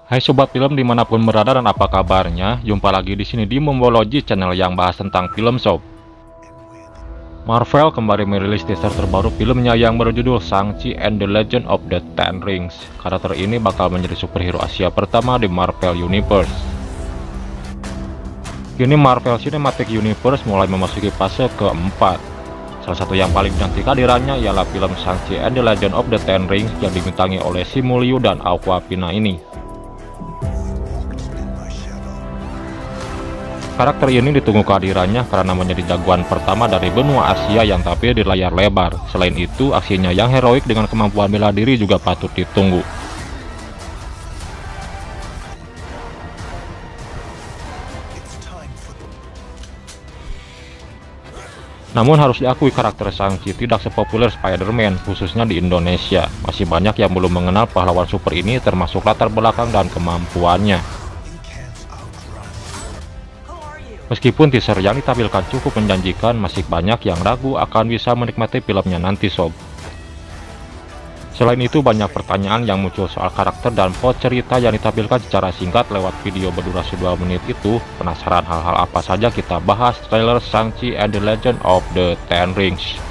Hai sobat film dimanapun berada dan apa kabarnya, jumpa lagi di sini di Mombology, channel yang bahas tentang film sob. Marvel kembali merilis teaser terbaru filmnya yang berjudul Shang-Chi and the Legend of the Ten Rings. Karakter ini bakal menjadi superhero Asia pertama di Marvel Universe. Kini Marvel Cinematic Universe mulai memasuki fase keempat. Salah satu yang paling dinanti kehadirannya ialah film Shang-Chi and the Legend of the Ten Rings yang dibintangi oleh Simu Liu dan Awkwafina ini. Karakter ini ditunggu kehadirannya karena menjadi jagoan pertama dari benua Asia yang tampil di layar lebar. Selain itu, aksinya yang heroik dengan kemampuan bela diri juga patut ditunggu. Namun harus diakui karakter Shang-Chi tidak sepopuler Spider-Man, khususnya di Indonesia. Masih banyak yang belum mengenal pahlawan super ini termasuk latar belakang dan kemampuannya. Meskipun teaser yang ditampilkan cukup menjanjikan, masih banyak yang ragu akan bisa menikmati filmnya nanti sob. Selain itu, banyak pertanyaan yang muncul soal karakter dan plot cerita yang ditampilkan secara singkat lewat video berdurasi 2 menit itu. Penasaran hal-hal apa saja? Kita bahas trailer Shang-Chi and the Legend of the Ten Rings.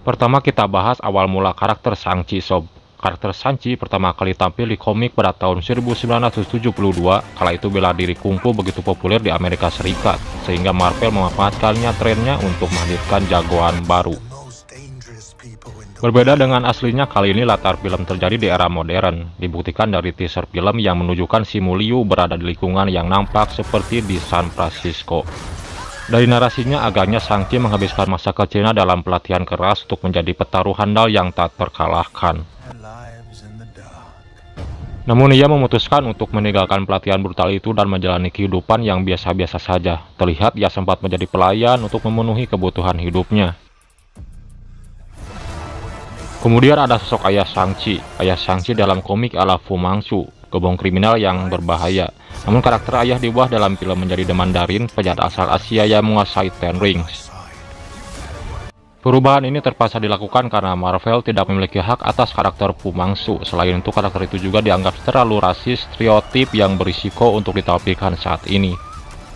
Pertama kita bahas awal mula karakter Shang-Chi sob. Karakter Shang-Chi pertama kali tampil di komik pada tahun 1972, kala itu bela diri kungfu begitu populer di Amerika Serikat, sehingga Marvel memanfaatkannya trennya untuk menghadirkan jagoan baru. Berbeda dengan aslinya, kali ini latar film terjadi di era modern, dibuktikan dari teaser film yang menunjukkan Simu Liu berada di lingkungan yang nampak seperti di San Francisco. Dari narasinya, agaknya Shang-Chi menghabiskan masa kecilnya dalam pelatihan keras untuk menjadi petarung handal yang tak terkalahkan. Namun ia memutuskan untuk meninggalkan pelatihan brutal itu dan menjalani kehidupan yang biasa-biasa saja. Terlihat ia sempat menjadi pelayan untuk memenuhi kebutuhan hidupnya. Kemudian ada sosok ayah Shang-Chi. Ayah Shang-Chi dalam komik adalah Fu Manchu, gembong kriminal yang berbahaya. Namun karakter ayah diubah dalam film menjadi The Mandarin, penjahat asal Asia yang menguasai Ten Rings. Perubahan ini terpaksa dilakukan karena Marvel tidak memiliki hak atas karakter Fu Manchu. Selain itu, karakter itu juga dianggap terlalu rasis, stereotip yang berisiko untuk ditampilkan saat ini.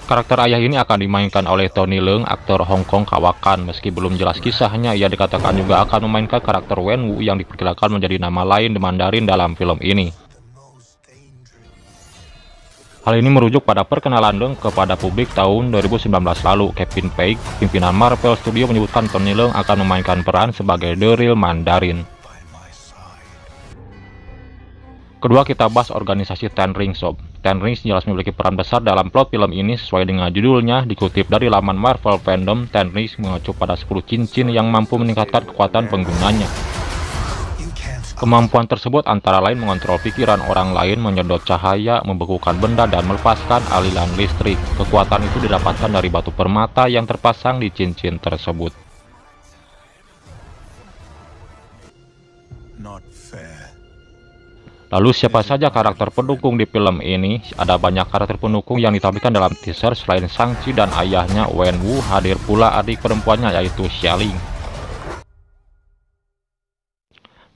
Karakter ayah ini akan dimainkan oleh Tony Leung, aktor Hong Kong kawakan. Meski belum jelas kisahnya, ia dikatakan juga akan memainkan karakter Wen Wu yang diperkirakan menjadi nama lain The Mandarin dalam film ini. Hal ini merujuk pada perkenalan Leung kepada publik tahun 2019 lalu. Kevin Feige, pimpinan Marvel Studio, menyebutkan Tony Leung akan memainkan peran sebagai The Real Mandarin. Kedua kita bahas organisasi Ten Rings sob. Ten Rings jelas memiliki peran besar dalam plot film ini sesuai dengan judulnya. Dikutip dari laman Marvel Fandom, Ten Rings mengacu pada 10 cincin yang mampu meningkatkan kekuatan penggunanya. Kemampuan tersebut antara lain mengontrol pikiran orang lain, menyedot cahaya, membekukan benda, dan melepaskan aliran listrik. Kekuatan itu didapatkan dari batu permata yang terpasang di cincin tersebut. Lalu siapa saja karakter pendukung di film ini? Ada banyak karakter pendukung yang ditampilkan dalam teaser. Selain Shang-Chi dan ayahnya Wen Wu, hadir pula adik perempuannya yaitu Xia Ling.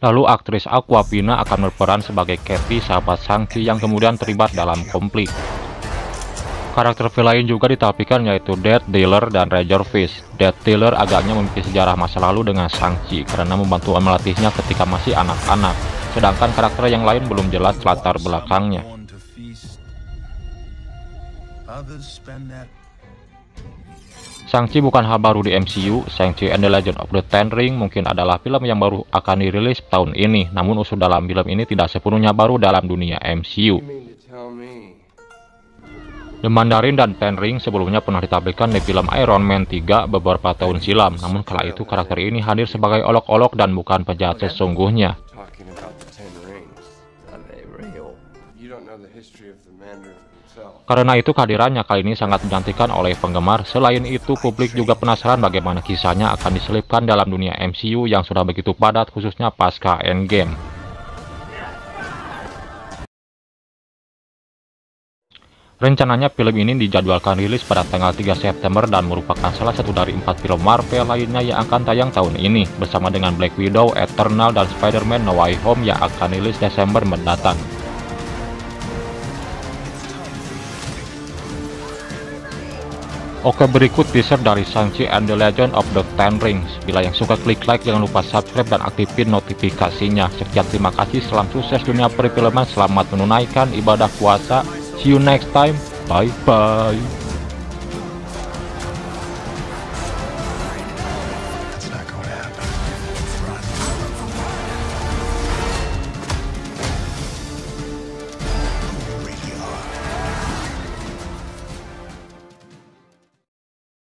Lalu aktris Awkwafina akan berperan sebagai Kathy, sahabat Shang-Chi yang kemudian terlibat dalam konflik. Karakter lain juga ditampilkan yaitu Death Dealer dan Razor Fist. Death Dealer agaknya memiliki sejarah masa lalu dengan Shang-Chi karena membantu melatihnya ketika masih anak-anak. Sedangkan karakter yang lain belum jelas latar belakangnya. Shang-Chi bukan hal baru di MCU. Shang-Chi and the Legend of the Ten Rings mungkin adalah film yang baru akan dirilis tahun ini. Namun unsur dalam film ini tidak sepenuhnya baru dalam dunia MCU. The Mandarin dan Ten Rings sebelumnya pernah ditampilkan di film Iron Man 3 beberapa tahun silam. Namun kala itu karakter ini hadir sebagai olok-olok dan bukan penjahat sesungguhnya. Karena itu kehadirannya kali ini sangat menantikan oleh penggemar. Selain itu, publik juga penasaran bagaimana kisahnya akan diselipkan dalam dunia MCU yang sudah begitu padat, khususnya pasca Endgame. Rencananya film ini dijadwalkan rilis pada tanggal 3 September dan merupakan salah satu dari 4 film Marvel lainnya yang akan tayang tahun ini, bersama dengan Black Widow, Eternal, dan Spider-Man No Way Home yang akan rilis Desember mendatang. Oke, berikut teaser dari Shang-Chi and the Legend of the Ten Rings. Bila yang suka klik like, jangan lupa subscribe dan aktifin notifikasinya. Sekian, terima kasih, salam sukses dunia perfilman, selamat menunaikan ibadah puasa. See you next time, bye bye.